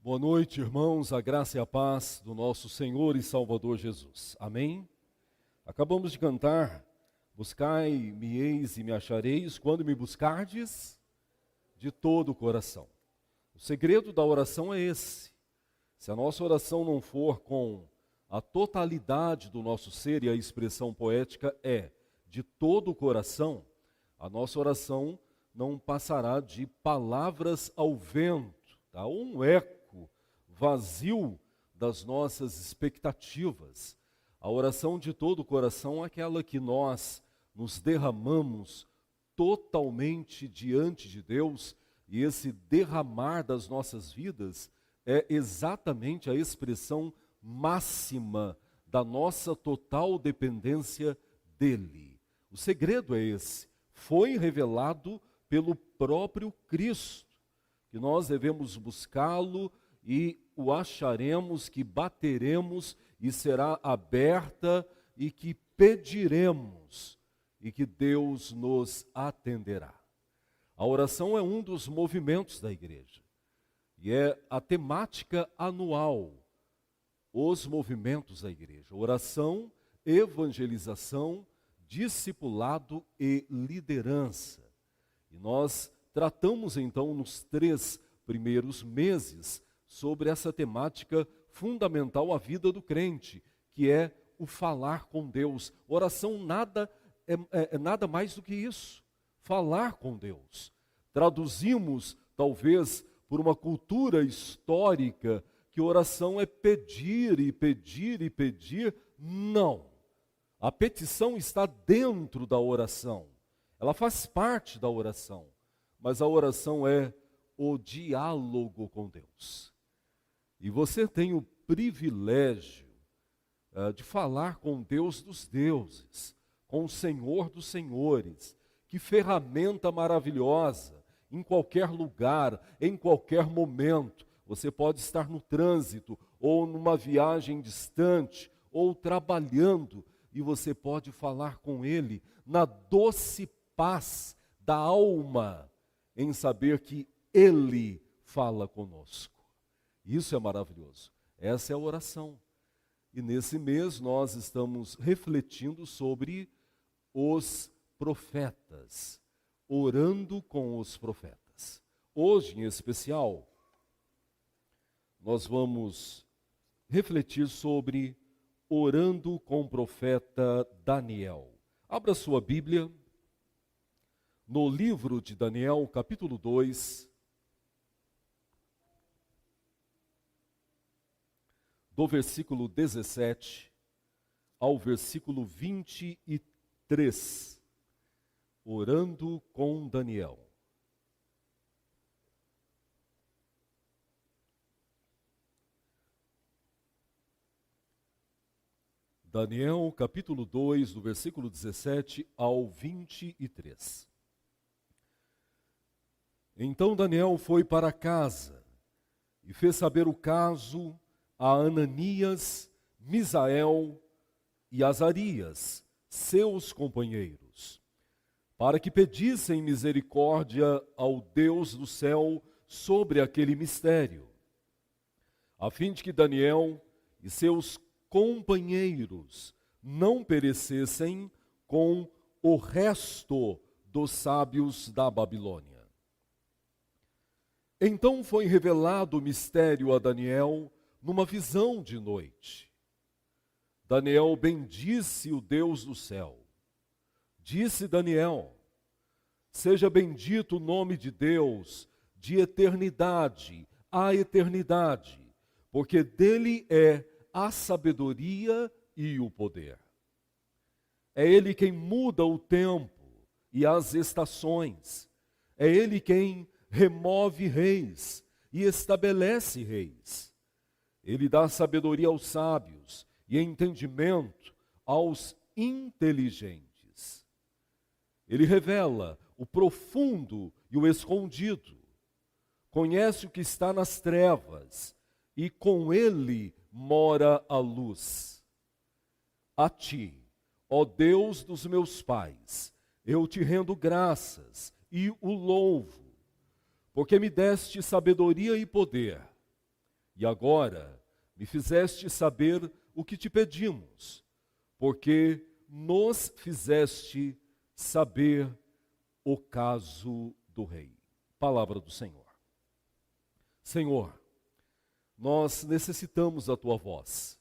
Boa noite, irmãos, a graça e a paz do nosso Senhor e Salvador Jesus. Amém? Acabamos de cantar, buscai-me-eis e me achareis, quando me buscardes de todo o coração. O segredo da oração é esse. Se a nossa oração não for com a totalidade do nosso ser, e a expressão poética é de todo o coração, a nossa oração não passará de palavras ao vento, tá? Um eco vazio das nossas expectativas. A oração de todo o coração é aquela que nós nos derramamos totalmente diante de Deus, e esse derramar das nossas vidas é exatamente a expressão máxima da nossa total dependência dele. O segredo é esse. Foi revelado pelo próprio Cristo, que nós devemos buscá-lo e o acharemos, que bateremos e será aberta, e que pediremos e que Deus nos atenderá. A oração é um dos movimentos da igreja e é a temática anual, os movimentos da igreja: oração, evangelização, discipulado e liderança. E nós tratamos então nos 3 primeiros meses sobre essa temática fundamental à vida do crente, que é o falar com Deus. Oração é nada mais do que isso, falar com Deus. Traduzimos, talvez, por uma cultura histórica, que oração é pedir e pedir e pedir. Não. A petição está dentro da oração. Ela faz parte da oração. Mas a oração é o diálogo com Deus. E você tem o privilégio de falar com Deus dos deuses, com o Senhor dos senhores. Que ferramenta maravilhosa! Em qualquer lugar, em qualquer momento. Você pode estar no trânsito, ou numa viagem distante, ou trabalhando, e você pode falar com Ele na doce paz da alma, em saber que Ele fala conosco. Isso é maravilhoso. Essa é a oração. E nesse mês nós estamos refletindo sobre os profetas, orando com os profetas. Hoje, em especial, nós vamos refletir sobre orando com o profeta Daniel. Abra sua Bíblia no livro de Daniel, capítulo 2, do versículo 17 ao versículo 23, orando com Daniel. Daniel, capítulo 2, do versículo 17 ao 23. Então Daniel foi para casa e fez saber o caso a Ananias, Misael e Azarias, seus companheiros, para que pedissem misericórdia ao Deus do céu sobre aquele mistério, a fim de que Daniel e seus companheiros não perecessem com o resto dos sábios da Babilônia. Então foi revelado o mistério a Daniel numa visão de noite. Daniel bendisse o Deus do céu. Disse Daniel: seja bendito o nome de Deus de eternidade a eternidade, porque dele é a sabedoria e o poder. É Ele quem muda o tempo e as estações. É Ele quem remove reis e estabelece reis. Ele dá sabedoria aos sábios e entendimento aos inteligentes. Ele revela o profundo e o escondido. Conhece o que está nas trevas e com Ele mora a luz. A ti, ó Deus dos meus pais, eu te rendo graças e o louvo, porque me deste sabedoria e poder. E agora me fizeste saber o que te pedimos, porque nos fizeste saber o caso do rei. Palavra do Senhor. Senhor, nós necessitamos da tua voz.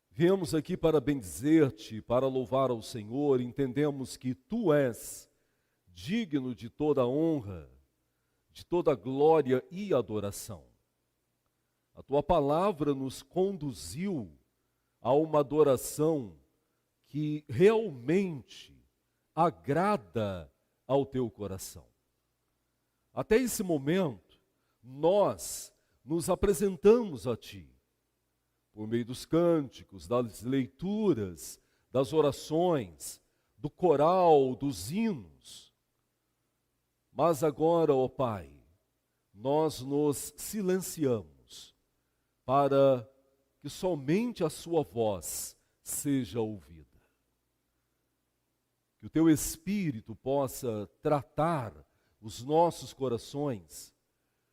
Viemos aqui para bendizer-te, para louvar ao Senhor, entendemos que tu és digno de toda honra, de toda glória e adoração. A tua palavra nos conduziu a uma adoração que realmente agrada ao teu coração. Até esse momento, nós nos apresentamos a ti, por meio dos cânticos, das leituras, das orações, do coral, dos hinos. Mas agora, ó Pai, nós nos silenciamos para que somente a sua voz seja ouvida. Que o teu Espírito possa tratar os nossos corações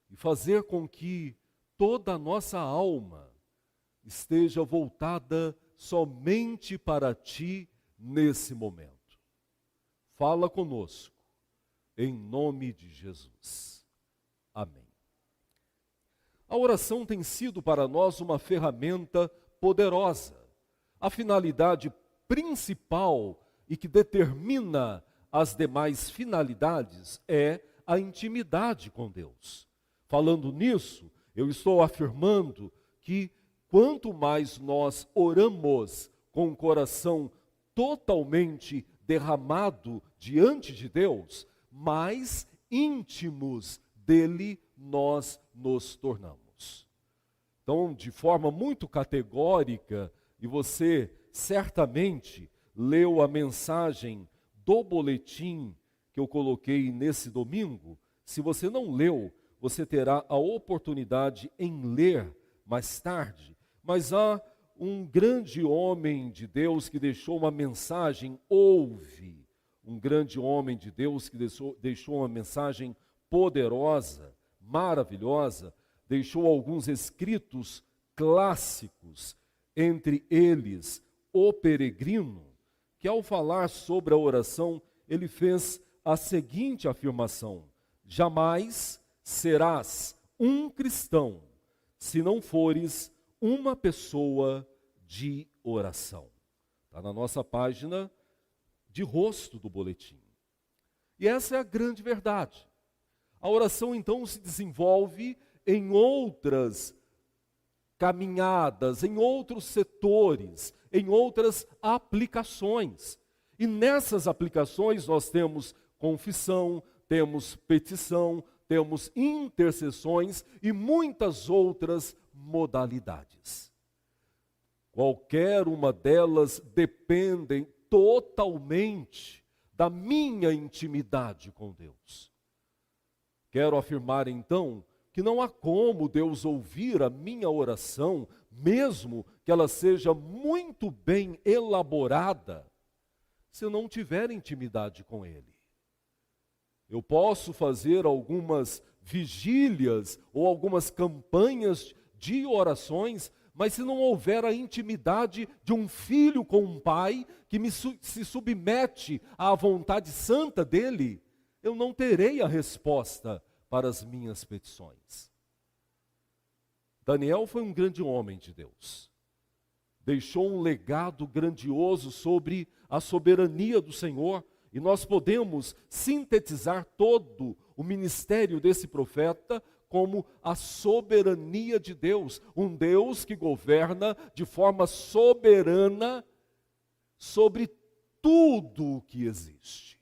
e fazer com que toda a nossa alma esteja voltada somente para ti nesse momento. Fala conosco, em nome de Jesus. Amém. A oração tem sido para nós uma ferramenta poderosa. A finalidade principal e que determina as demais finalidades é a intimidade com Deus. Falando nisso, eu estou afirmando que quanto mais nós oramos com o coração totalmente derramado diante de Deus, mais íntimos dele nós nos tornamos. Então, de forma muito categórica, e você certamente leu a mensagem do boletim que eu coloquei nesse domingo, se você não leu, você terá a oportunidade em ler mais tarde. Mas há um grande homem de Deus que deixou uma mensagem, um grande homem de Deus que deixou uma mensagem poderosa, maravilhosa, deixou alguns escritos clássicos, entre eles O Peregrino, que ao falar sobre a oração, ele fez a seguinte afirmação: jamais serás um cristão se não fores uma pessoa de oração. Está na nossa página de rosto do boletim. E essa é a grande verdade. A oração então se desenvolve em outras caminhadas, em outros setores, em outras aplicações. E nessas aplicações nós temos confissão, temos petição, temos intercessões e muitas outras modalidades. Qualquer uma delas dependem totalmente da minha intimidade com Deus. Quero afirmar então que não há como Deus ouvir a minha oração, mesmo que ela seja muito bem elaborada, se eu não tiver intimidade com Ele. Eu posso fazer algumas vigílias ou algumas campanhas de orações, mas se não houver a intimidade de um filho com um pai que se submete à vontade santa dele, eu não terei a resposta para as minhas petições. Daniel foi um grande homem de Deus. Deixou um legado grandioso sobre a soberania do Senhor, e nós podemos sintetizar todo o ministério desse profeta como a soberania de Deus, um Deus que governa de forma soberana sobre tudo o que existe.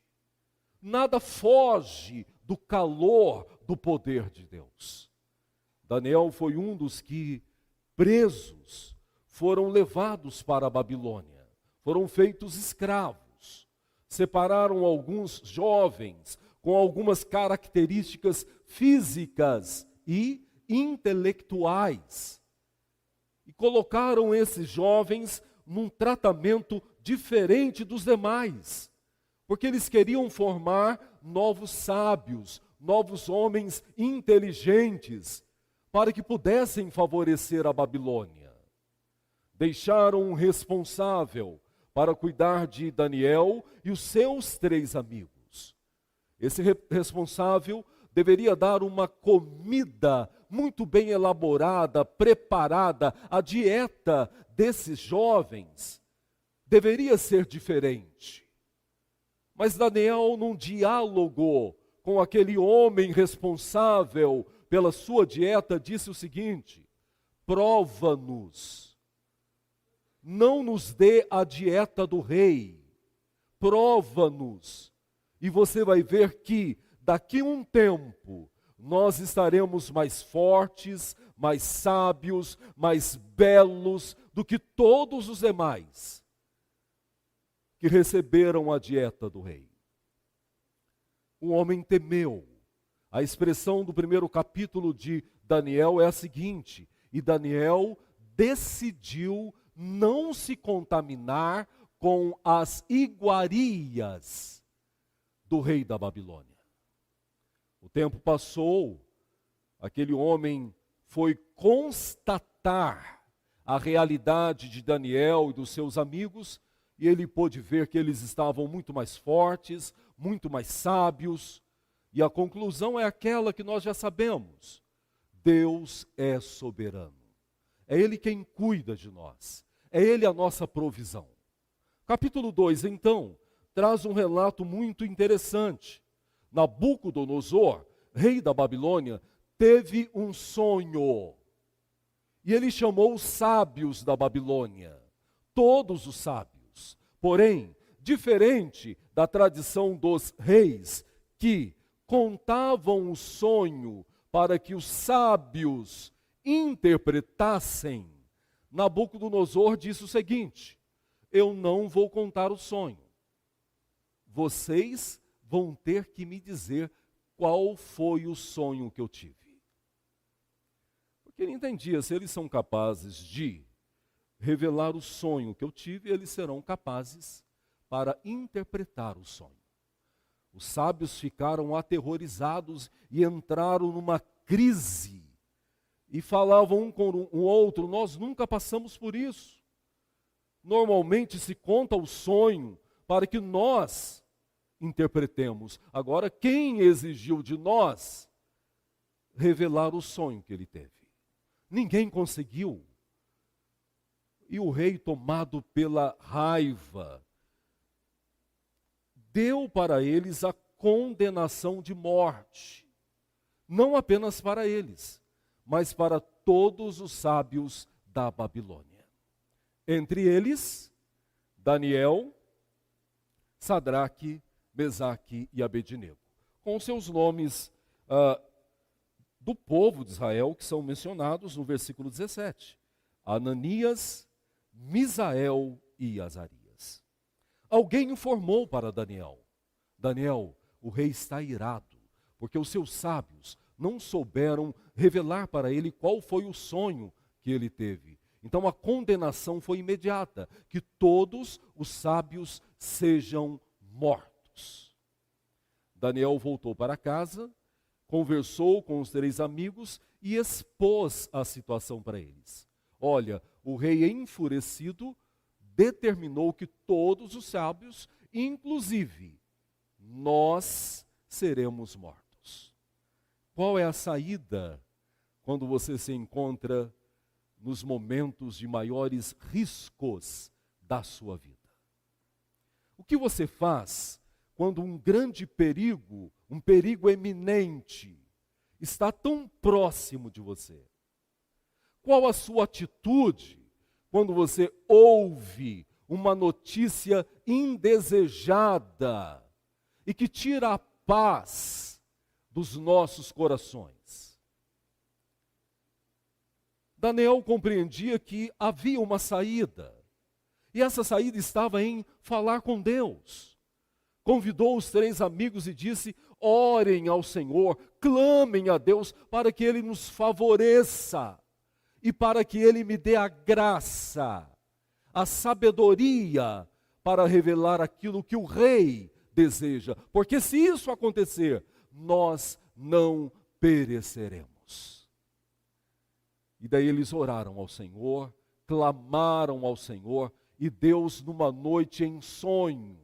Nada foge do calor do poder de Deus. Daniel foi um dos que, presos, foram levados para a Babilônia, foram feitos escravos, separaram alguns jovens com algumas características físicas e intelectuais, e colocaram esses jovens num tratamento diferente dos demais, porque eles queriam formar novos sábios, novos homens inteligentes, para que pudessem favorecer a Babilônia. Deixaram um responsável para cuidar de Daniel e os seus 3 amigos. Esse responsável deveria dar uma comida muito bem elaborada, preparada. A dieta desses jovens deveria ser diferente. Mas Daniel não dialogou com aquele homem responsável pela sua dieta, disse o seguinte: prova-nos, não nos dê a dieta do rei, prova-nos, e você vai ver que daqui a um tempo nós estaremos mais fortes, mais sábios, mais belos do que todos os demais que receberam a dieta do rei. O homem temeu. A expressão do primeiro capítulo de Daniel é a seguinte: e Daniel decidiu não se contaminar com as iguarias do rei da Babilônia. O tempo passou, aquele homem foi constatar a realidade de Daniel e dos seus amigos, e ele pôde ver que eles estavam muito mais fortes, muito mais sábios, e a conclusão é aquela que nós já sabemos: Deus é soberano. É Ele quem cuida de nós. É Ele a nossa provisão. Capítulo 2, então, traz um relato muito interessante. Nabucodonosor, rei da Babilônia, teve um sonho. E ele chamou os sábios da Babilônia, todos os sábios. Porém, diferente da tradição dos reis, que contavam o sonho para que os sábios interpretassem, Nabucodonosor disse o seguinte: eu não vou contar o sonho. Vocês vão ter que me dizer qual foi o sonho que eu tive. Porque ele entendia, se eles são capazes de revelar o sonho que eu tive, eles serão capazes para interpretar o sonho. Os sábios ficaram aterrorizados e entraram numa crise. E falavam um com o outro: nós nunca passamos por isso. Normalmente se conta o sonho para que nós interpretemos. Agora, quem exigiu de nós revelar o sonho que ele teve? Ninguém conseguiu. E o rei, tomado pela raiva, deu para eles a condenação de morte. Não apenas para eles, mas para todos os sábios da Babilônia. Entre eles, Daniel, Sadraque, Mesaque e Abednego, com seus nomes do povo de Israel, que são mencionados no versículo 17. Ananias, Misael e Azarias. Alguém informou para Daniel: Daniel, o rei está irado, porque os seus sábios não souberam revelar para ele qual foi o sonho que ele teve. Então a condenação foi imediata: que todos os sábios sejam mortos. Daniel voltou para casa, conversou com os 3 amigos e expôs a situação para eles. Olha, o rei, enfurecido, determinou que todos os sábios, inclusive nós, seremos mortos. Qual é a saída quando você se encontra nos momentos de maiores riscos da sua vida? O que você faz quando um grande perigo, um perigo eminente, está tão próximo de você? Qual a sua atitude quando você ouve uma notícia indesejada e que tira a paz dos nossos corações? Daniel compreendia que havia uma saída, e essa saída estava em falar com Deus. Convidou os 3 amigos e disse: orem ao Senhor, clamem a Deus para que Ele nos favoreça e para que Ele me dê a graça, a sabedoria para revelar aquilo que o rei deseja. Porque se isso acontecer, nós não pereceremos. E daí eles oraram ao Senhor, clamaram ao Senhor, e Deus, numa noite em sonho,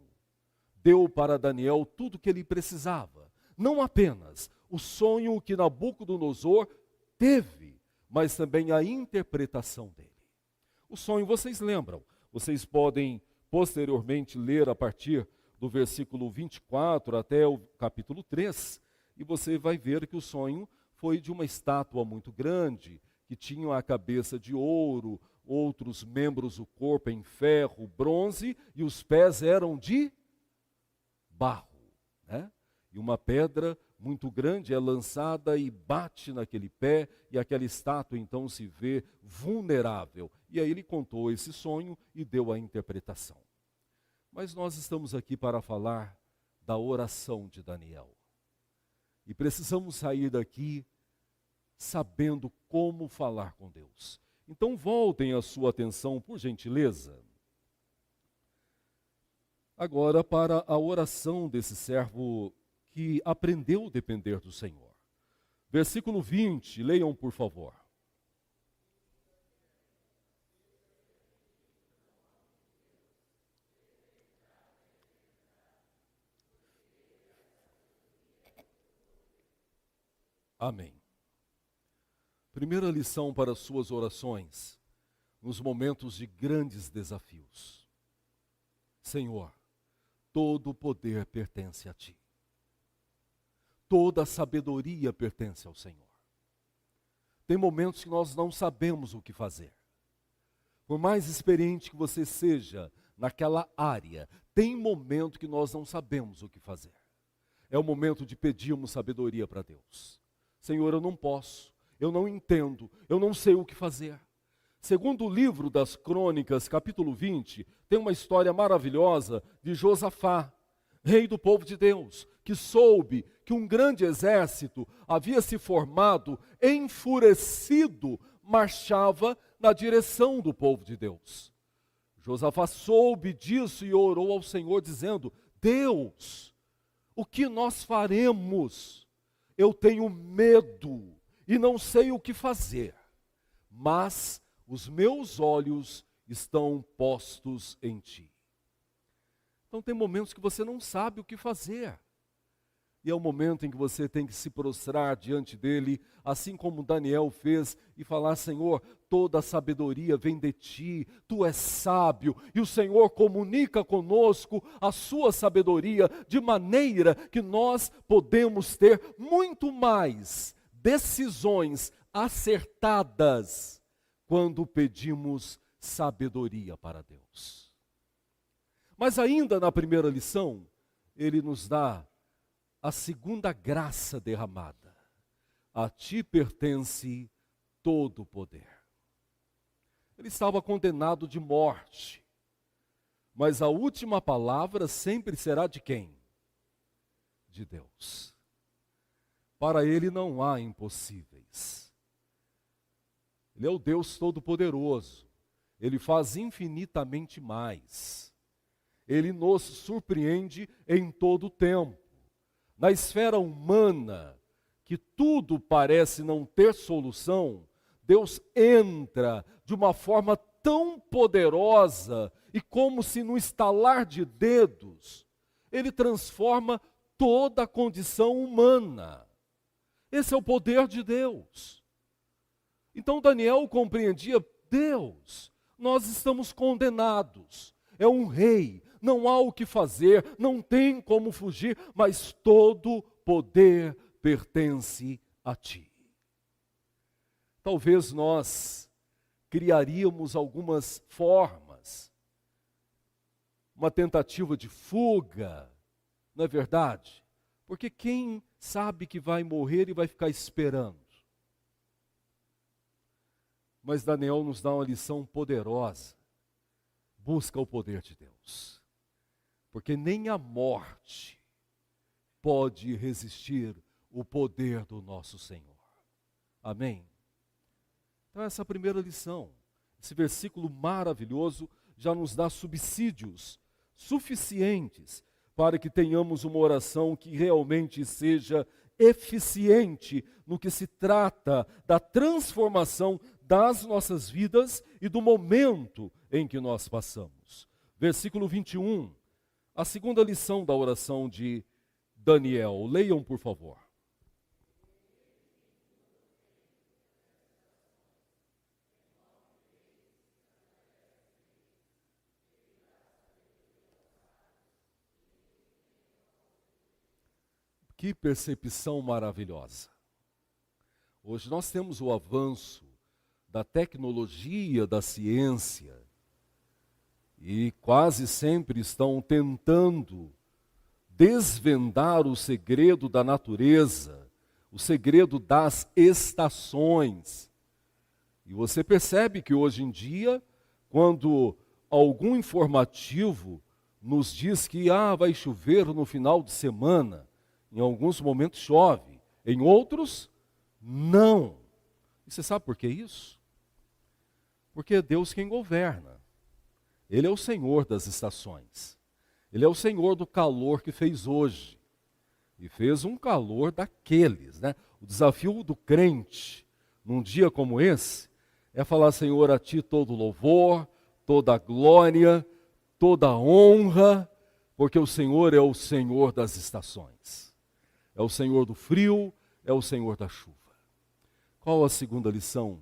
deu para Daniel tudo o que ele precisava. Não apenas o sonho que Nabucodonosor teve, mas também a interpretação dele. O sonho, vocês lembram? Vocês podem posteriormente ler a partir do versículo 24 até o capítulo 3, e você vai ver que o sonho foi de uma estátua muito grande, que tinha a cabeça de ouro, outros membros do corpo em ferro, bronze, e os pés eram de barro, né? E uma pedra muito grande é lançada e bate naquele pé, e aquela estátua então se vê vulnerável. E aí ele contou esse sonho e deu a interpretação. Mas nós estamos aqui para falar da oração de Daniel. E precisamos sair daqui sabendo como falar com Deus. Então voltem a sua atenção, por gentileza, agora para a oração desse servo que aprendeu a depender do Senhor. Versículo 20, leiam por favor. Amém. Primeira lição para suas orações, nos momentos de grandes desafios. Senhor, todo o poder pertence a Ti. Toda a sabedoria pertence ao Senhor. Tem momentos que nós não sabemos o que fazer. Por mais experiente que você seja naquela área, tem momento que nós não sabemos o que fazer. É o momento de pedirmos sabedoria para Deus. Senhor, eu não posso, eu não entendo, eu não sei o que fazer. Segundo o livro das Crônicas, capítulo 20, tem uma história maravilhosa de Josafá, rei do povo de Deus, que soube que um grande exército havia se formado, enfurecido, marchava na direção do povo de Deus. Josafá soube disso e orou ao Senhor dizendo: Deus, o que nós faremos? Eu tenho medo e não sei o que fazer, mas os meus olhos estão postos em Ti. Então tem momentos que você não sabe o que fazer. E é o momento em que você tem que se prostrar diante dele, assim como Daniel fez, e falar: Senhor, toda a sabedoria vem de Ti, Tu és sábio, e o Senhor comunica conosco a Sua sabedoria, de maneira que nós podemos ter muito mais decisões acertadas quando pedimos sabedoria para Deus. Mas ainda na primeira lição, ele nos dá a segunda graça derramada. A Ti pertence todo o poder. Ele estava condenado de morte, mas a última palavra sempre será de quem? De Deus. Para Ele não há impossíveis. Ele é o Deus Todo-Poderoso. Ele faz infinitamente mais. Ele nos surpreende em todo o tempo. Na esfera humana, que tudo parece não ter solução, Deus entra de uma forma tão poderosa e como se no estalar de dedos, Ele transforma toda a condição humana. Esse é o poder de Deus. Então Daniel compreendia: Deus, nós estamos condenados. É um rei, não há o que fazer, não tem como fugir, mas todo poder pertence a Ti. Talvez nós criaríamos algumas formas, uma tentativa de fuga, não é verdade? Porque quem sabe que vai morrer e vai ficar esperando? Mas Daniel nos dá uma lição poderosa. Busca o poder de Deus. Porque nem a morte pode resistir o poder do nosso Senhor. Amém? Então essa é a primeira lição. Esse versículo maravilhoso já nos dá subsídios suficientes para que tenhamos uma oração que realmente seja eficiente no que se trata da transformação das nossas vidas e do momento em que nós passamos. Versículo 21, a segunda lição da oração de Daniel. Leiam, por favor. Que percepção maravilhosa. Hoje nós temos o avanço da tecnologia, da ciência, e quase sempre estão tentando desvendar o segredo da natureza, o segredo das estações. E você percebe que hoje em dia, quando algum informativo nos diz que vai chover no final de semana, em alguns momentos chove, em outros, não. E você sabe por que isso? Porque é Deus quem governa. Ele é o Senhor das estações. Ele é o Senhor do calor que fez hoje. E fez um calor daqueles, né? O desafio do crente, num dia como esse, é falar: Senhor, a Ti todo louvor, toda a glória, toda a honra, porque o Senhor é o Senhor das estações. É o Senhor do frio, é o Senhor da chuva. Qual a segunda lição?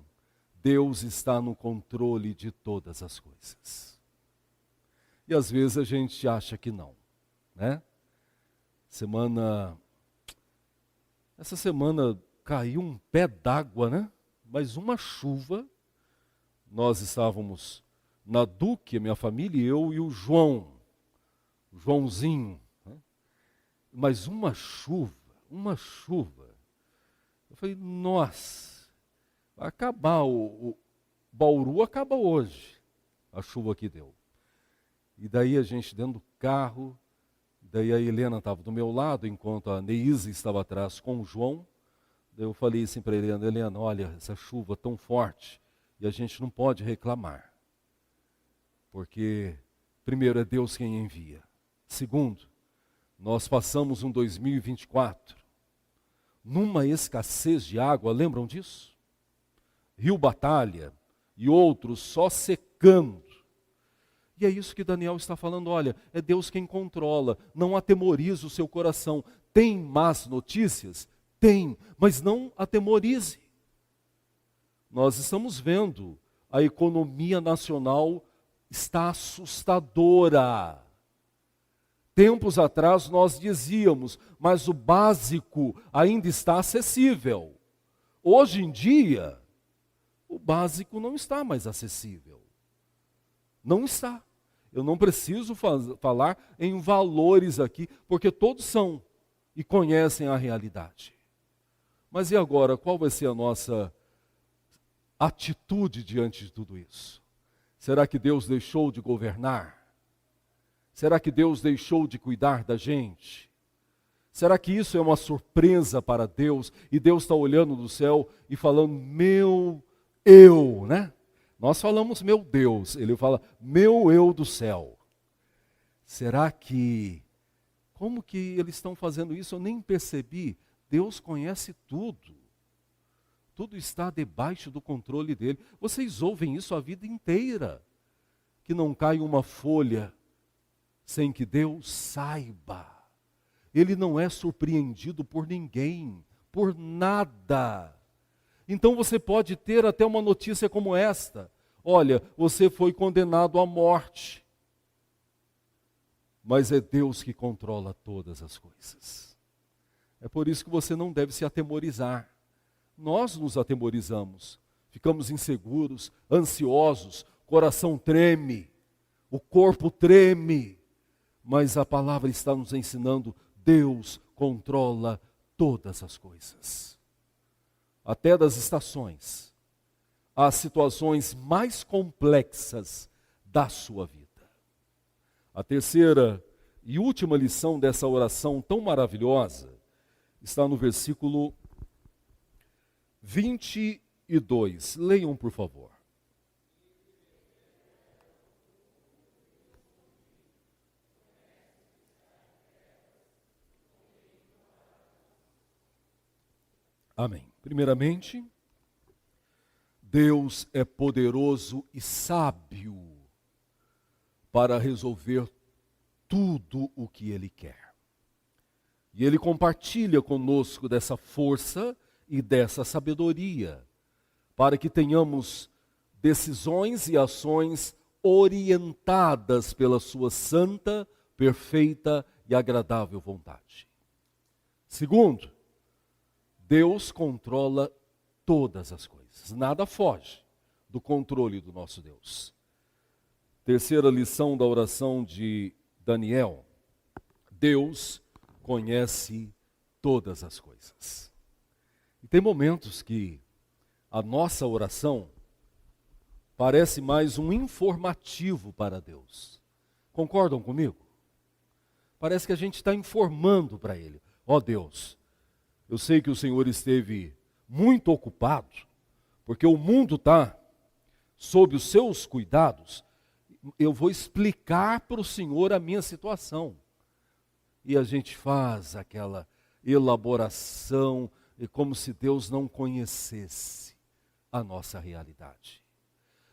Deus está no controle de todas as coisas. E às vezes a gente acha que não, né? Essa semana caiu um pé d'água, né? Mas uma chuva. Nós estávamos na Duque, minha família, eu e o Joãozinho. Né? Mas uma chuva. Eu falei, nossa, vai acabar, o Bauru acaba hoje, a chuva que deu. E daí a gente dentro do carro, daí a Helena estava do meu lado, enquanto a Neise estava atrás com o João. Daí eu falei assim para a Helena, olha, essa chuva tão forte, e a gente não pode reclamar. Porque, primeiro, é Deus quem envia. Segundo, nós passamos um 2024 numa escassez de água, lembram disso? Rio Batalha e outros só secando. E é isso que Daniel está falando, olha, é Deus quem controla, não atemorize o seu coração. Tem más notícias? Tem, mas não atemorize. Nós estamos vendo, a economia nacional está assustadora. Tempos atrás nós dizíamos, mas o básico ainda está acessível. Hoje em dia, o básico não está mais acessível. Não está. Eu não preciso falar em valores aqui, porque todos são e conhecem a realidade. Mas e agora, qual vai ser a nossa atitude diante de tudo isso? Será que Deus deixou de governar? Será que Deus deixou de cuidar da gente? Será que isso é uma surpresa para Deus e Deus está olhando do céu e falando, meu eu, né? Nós falamos meu Deus, ele fala meu eu do céu. Será que, como que eles estão fazendo isso? Eu nem percebi. Deus conhece tudo. Tudo está debaixo do controle dele. Vocês ouvem isso a vida inteira. Que não cai uma folha sem que Deus saiba. Ele não é surpreendido por ninguém, por nada. Então você pode ter até uma notícia como esta. Olha, você foi condenado à morte. Mas é Deus que controla todas as coisas. É por isso que você não deve se atemorizar. Nós nos atemorizamos, ficamos inseguros, ansiosos, coração treme, o corpo treme. Mas a palavra está nos ensinando, Deus controla todas as coisas. Até das estações, às situações mais complexas da sua vida. A terceira e última lição dessa oração tão maravilhosa está no versículo 22. Leiam, por favor. Amém. Primeiramente, Deus é poderoso e sábio para resolver tudo o que Ele quer. E Ele compartilha conosco dessa força e dessa sabedoria, para que tenhamos decisões e ações orientadas pela sua santa, perfeita e agradável vontade. Segundo, Deus controla todas as coisas. Nada foge do controle do nosso Deus. Terceira lição da oração de Daniel. Deus conhece todas as coisas. E tem momentos que a nossa oração parece mais um informativo para Deus. Concordam comigo? Parece que a gente está informando para Ele. Ó Deus, eu sei que o Senhor esteve muito ocupado, porque o mundo está sob os seus cuidados. Eu vou explicar para o Senhor a minha situação. E a gente faz aquela elaboração, como se Deus não conhecesse a nossa realidade.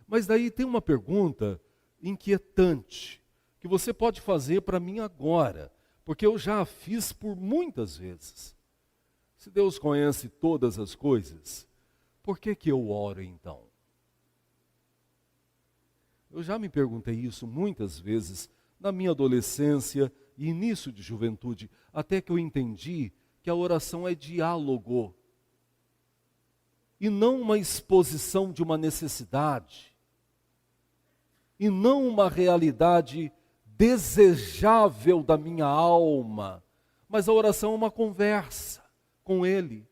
Mas daí tem uma pergunta inquietante, que você pode fazer para mim agora, porque eu já a fiz por muitas vezes. Se Deus conhece todas as coisas, por que eu oro então? Eu já me perguntei isso muitas vezes na minha adolescência e início de juventude, até que eu entendi que a oração é diálogo e não uma exposição de uma necessidade e não uma realidade desejável da minha alma, mas a oração é uma conversa com Ele.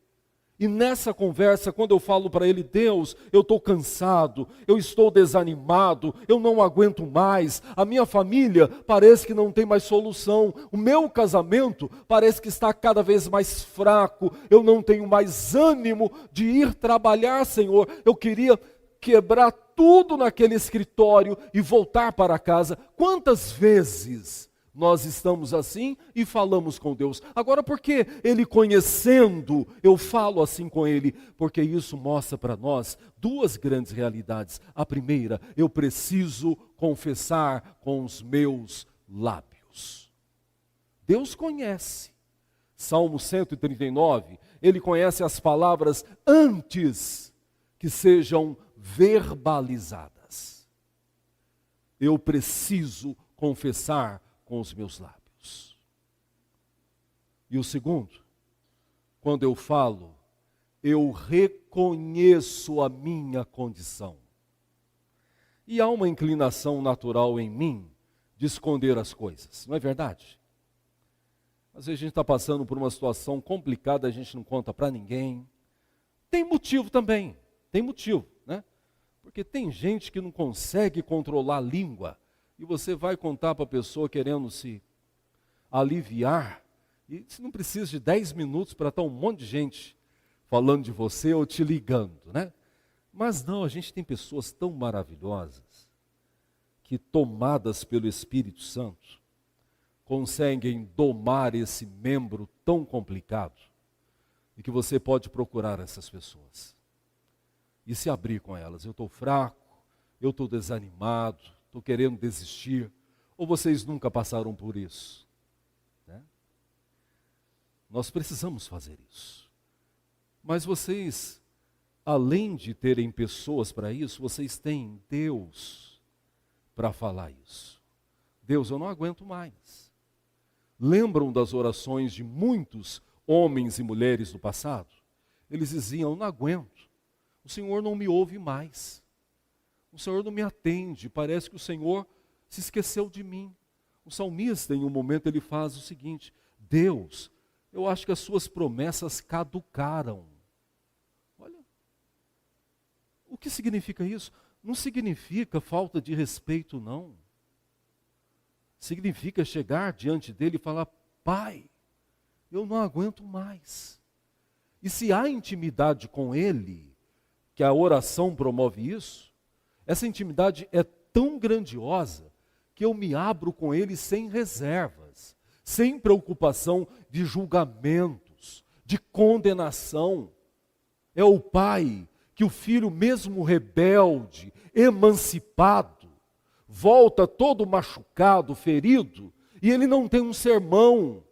E nessa conversa, quando eu falo para Ele, Deus, eu estou cansado, eu estou desanimado, eu não aguento mais, a minha família parece que não tem mais solução, o meu casamento parece que está cada vez mais fraco, eu não tenho mais ânimo de ir trabalhar, Senhor, eu queria quebrar tudo naquele escritório e voltar para casa. Quantas vezes nós estamos assim e falamos com Deus? Agora, por que Ele conhecendo, eu falo assim com Ele? Porque isso mostra para nós duas grandes realidades. A primeira, eu preciso confessar com os meus lábios. Deus conhece. Salmo 139, Ele conhece as palavras antes que sejam verbalizadas. Eu preciso confessar com os meus lábios. E o segundo, quando eu falo, eu reconheço a minha condição. E há uma inclinação natural em mim de esconder as coisas, não é verdade? Às vezes a gente está passando por uma situação complicada, a gente não conta para ninguém. Tem motivo também, tem motivo, né? Porque tem gente que não consegue controlar a língua, e você vai contar para a pessoa querendo se aliviar, e você não precisa de 10 minutos para estar um monte de gente falando de você ou te ligando, né? Mas não, a gente tem pessoas tão maravilhosas, que tomadas pelo Espírito Santo, conseguem domar esse membro tão complicado, e que você pode procurar essas pessoas e se abrir com elas. Eu estou fraco, eu estou desanimado, estou querendo desistir. Ou vocês nunca passaram por isso? Né? Nós precisamos fazer isso. Mas vocês, além de terem pessoas para isso, vocês têm Deus para falar isso. Deus, eu não aguento mais. Lembram das orações de muitos homens e mulheres do passado? Eles diziam, eu não aguento. O Senhor não me ouve mais. O Senhor não me atende. Parece que o Senhor se esqueceu de mim. O salmista, em um momento, ele faz o seguinte: Deus, eu acho que as suas promessas caducaram. Olha, o que significa isso? Não significa falta de respeito, não. Significa chegar diante dele e falar, Pai, eu não aguento mais. E se há intimidade com ele, que a oração promove isso, essa intimidade é tão grandiosa que eu me abro com ele sem reservas, sem preocupação de julgamentos, de condenação. É o pai que o filho, mesmo rebelde, emancipado, volta todo machucado, ferido, e ele não tem um sermão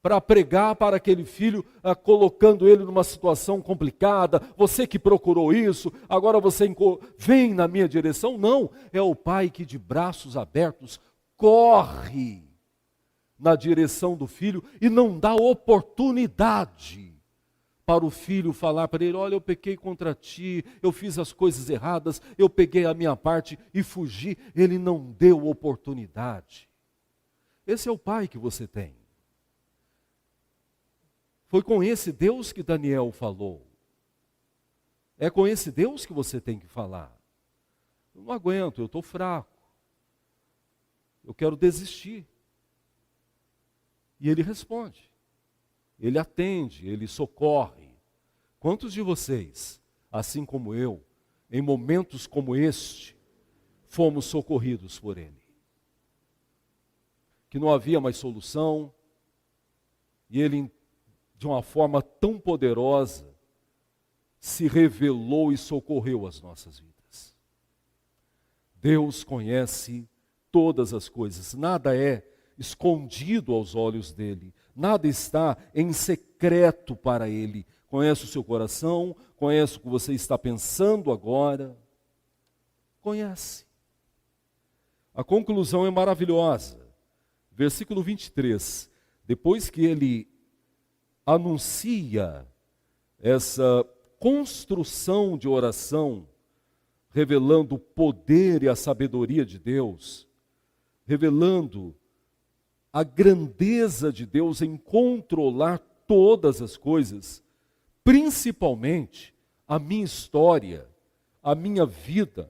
para pregar para aquele filho, colocando ele numa situação complicada. Você que procurou isso, agora você vem na minha direção. Não, é o pai que de braços abertos corre na direção do filho e não dá oportunidade para o filho falar para ele: olha, eu pequei contra ti, eu fiz as coisas erradas, eu peguei a minha parte e fugi. Ele não deu oportunidade. Esse é o pai que você tem. Foi com esse Deus que Daniel falou. É com esse Deus que você tem que falar. Eu não aguento, eu estou fraco. Eu quero desistir. E ele responde. Ele atende, ele socorre. Quantos de vocês, assim como eu, em momentos como este, fomos socorridos por ele? Que não havia mais solução, e ele, de uma forma tão poderosa, se revelou e socorreu as nossas vidas. Deus conhece todas as coisas, nada é escondido aos olhos dele, nada está em secreto para ele. Conhece o seu coração, conhece o que você está pensando agora, conhece. A conclusão é maravilhosa. Versículo 23, depois que ele anuncia essa construção de oração, revelando o poder e a sabedoria de Deus, revelando a grandeza de Deus em controlar todas as coisas, principalmente a minha história, a minha vida,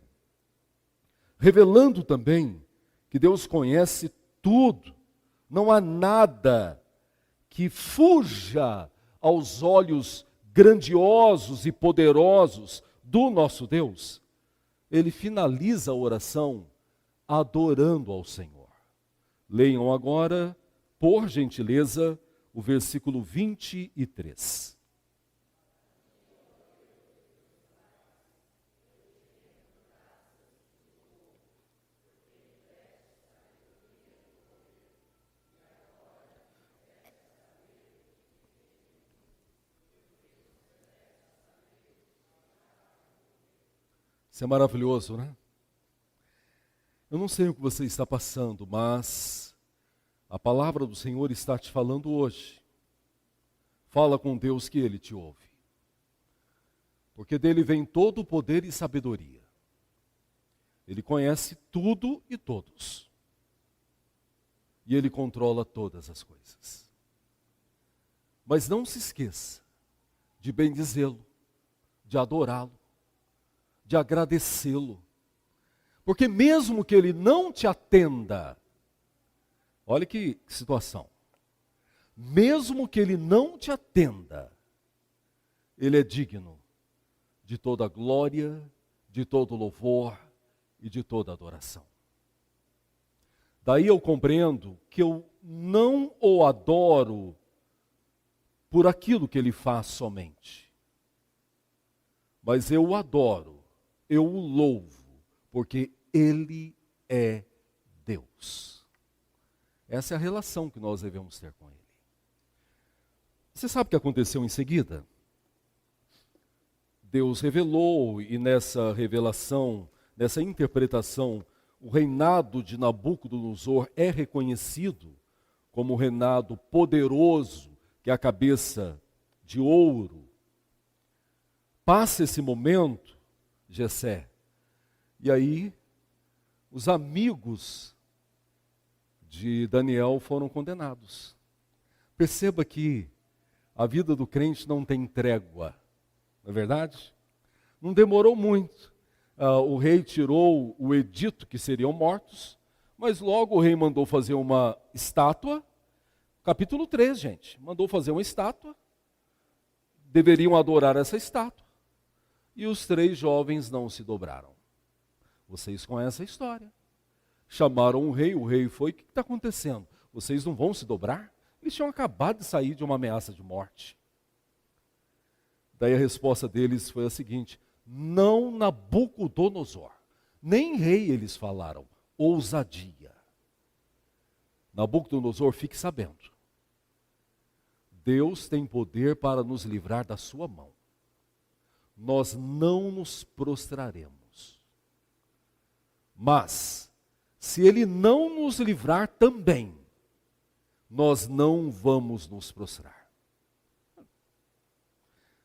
revelando também que Deus conhece tudo, não há nada que fuja aos olhos grandiosos e poderosos do nosso Deus. Ele finaliza a oração adorando ao Senhor. Leiam agora, por gentileza, o versículo 23. Isso é maravilhoso, né? Eu não sei o que você está passando, mas a palavra do Senhor está te falando hoje. Fala com Deus que Ele te ouve. Porque dele vem todo o poder e sabedoria. Ele conhece tudo e todos. E Ele controla todas as coisas. Mas não se esqueça de bendizê-lo, de adorá-lo, de agradecê-lo. Porque mesmo que ele não te atenda, olha que situação, mesmo que ele não te atenda, ele é digno de toda glória, de todo louvor e de toda adoração. Daí eu compreendo que eu não o adoro por aquilo que ele faz somente, mas eu o adoro, eu o louvo, porque Ele é Deus. Essa é a relação que nós devemos ter com Ele. Você sabe o que aconteceu em seguida? Deus revelou, e nessa revelação, nessa interpretação, o reinado de Nabucodonosor é reconhecido como um reinado poderoso, que é a cabeça de ouro. Passa esse momento, Jessé, e aí os amigos de Daniel foram condenados. Perceba que a vida do crente não tem trégua, não é verdade? Não demorou muito. O rei tirou o edito que seriam mortos, mas logo o rei mandou fazer uma estátua. Capítulo 3, gente, mandou fazer uma estátua. Deveriam adorar essa estátua. E os 3 jovens não se dobraram. Vocês conhecem a história. Chamaram o rei foi: o que está acontecendo? Vocês não vão se dobrar? Eles tinham acabado de sair de uma ameaça de morte. Daí a resposta deles foi a seguinte: não Nabucodonosor, nem rei eles falaram, ousadia. Nabucodonosor, fique sabendo, Deus tem poder para nos livrar da sua mão. Nós não nos prostraremos. Mas, se Ele não nos livrar também, nós não vamos nos prostrar.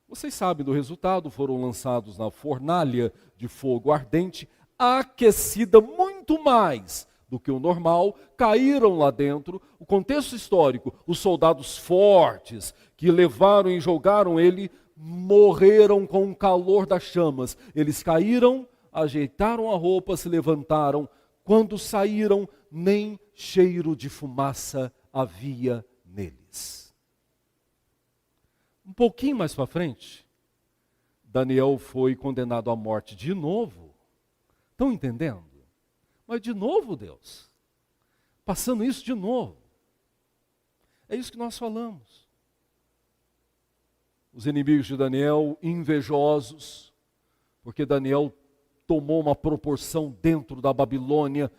Vocês sabem do resultado, foram lançados na fornalha de fogo ardente, aquecida muito mais do que o normal, caíram lá dentro. O contexto histórico, os soldados fortes que levaram e jogaram ele, morreram com o calor das chamas. Eles caíram, ajeitaram a roupa, se levantaram. Quando saíram, nem cheiro de fumaça havia neles. Um pouquinho mais para frente, Daniel foi condenado à morte de novo. Estão entendendo? Mas de novo, Deus, passando isso de novo. É isso que nós falamos. Os inimigos de Daniel, invejosos, porque Daniel tomou uma proporção dentro da Babilônia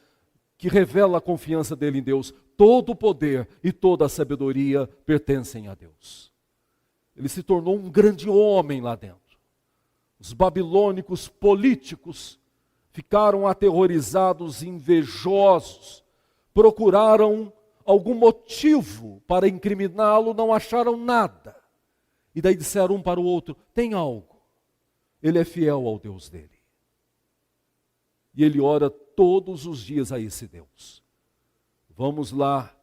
que revela a confiança dele em Deus. Todo o poder e toda a sabedoria pertencem a Deus. Ele se tornou um grande homem lá dentro. Os babilônicos políticos ficaram aterrorizados, invejosos, procuraram algum motivo para incriminá-lo, não acharam nada. E daí disseram um para o outro: tem algo. Ele é fiel ao Deus dele. E ele ora todos os dias a esse Deus. Vamos lá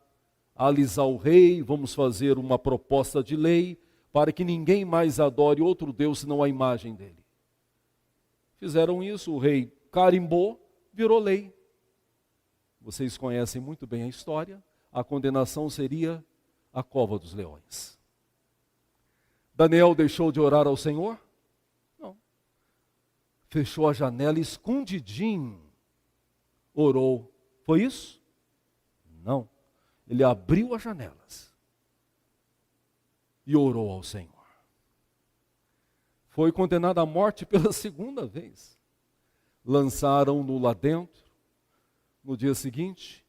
alisar o rei, vamos fazer uma proposta de lei para que ninguém mais adore outro Deus senão a imagem dele. Fizeram isso, o rei carimbou, virou lei. Vocês conhecem muito bem a história. A condenação seria a cova dos leões. Daniel deixou de orar ao Senhor? Não. Fechou a janela, escondidinho, orou. Foi isso? Não. Ele abriu as janelas e orou ao Senhor. Foi condenado à morte pela segunda vez. Lançaram-no lá dentro. No dia seguinte,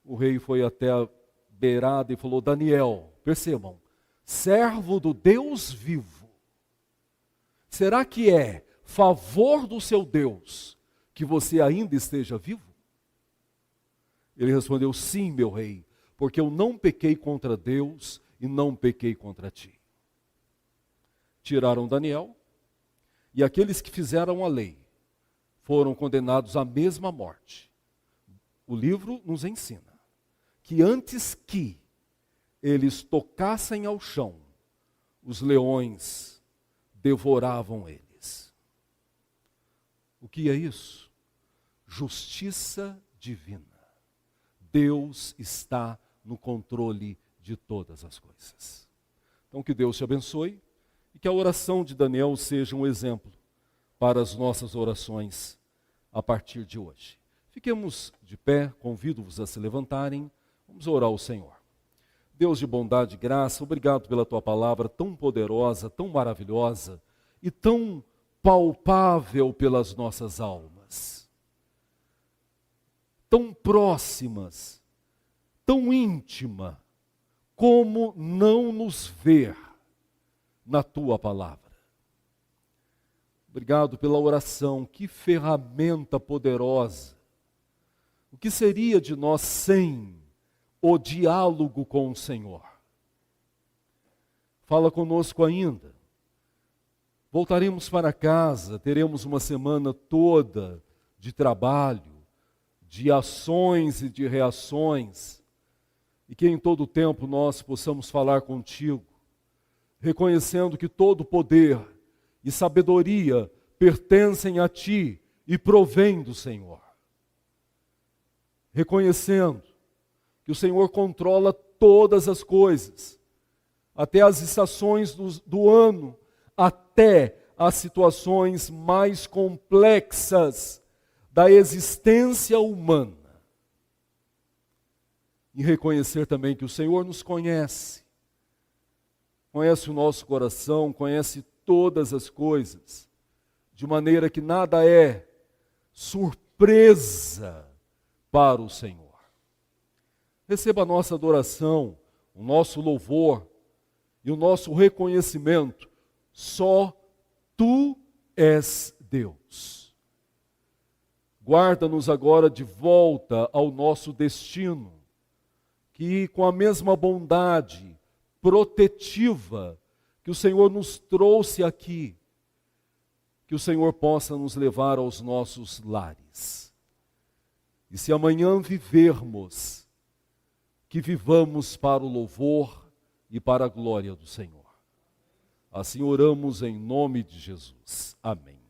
o rei foi até a beirada e falou: Daniel, percebam, servo do Deus vivo, será que é favor do seu Deus que você ainda esteja vivo? Ele respondeu: sim, meu rei, porque eu não pequei contra Deus e não pequei contra ti. Tiraram Daniel, e aqueles que fizeram a lei foram condenados à mesma morte. O livro nos ensina que antes que eles tocassem ao chão, os leões devoravam eles. O que é isso? Justiça divina. Deus está no controle de todas as coisas. Então que Deus te abençoe e que a oração de Daniel seja um exemplo para as nossas orações a partir de hoje. Fiquemos de pé, convido-vos a se levantarem, vamos orar ao Senhor. Deus de bondade e graça, obrigado pela tua palavra tão poderosa, tão maravilhosa e tão palpável pelas nossas almas. Tão próximas, tão íntima, como não nos ver na tua palavra. Obrigado pela oração, que ferramenta poderosa. O que seria de nós sem o diálogo com o Senhor? Fala conosco ainda. Voltaremos para casa, teremos uma semana toda de trabalho, de ações e de reações, e que em todo o tempo nós possamos falar contigo, reconhecendo que todo poder e sabedoria pertencem a ti e provém do Senhor. Reconhecendo que o Senhor controla todas as coisas, até as estações do ano, até as situações mais complexas da existência humana. E reconhecer também que o Senhor nos conhece, conhece o nosso coração, conhece todas as coisas, de maneira que nada é surpresa para o Senhor. Receba a nossa adoração, o nosso louvor e o nosso reconhecimento. Só Tu és Deus. Guarda-nos agora de volta ao nosso destino, que com a mesma bondade protetiva que o Senhor nos trouxe aqui, que o Senhor possa nos levar aos nossos lares. E se amanhã vivermos, que vivamos para o louvor e para a glória do Senhor. Assim oramos em nome de Jesus. Amém.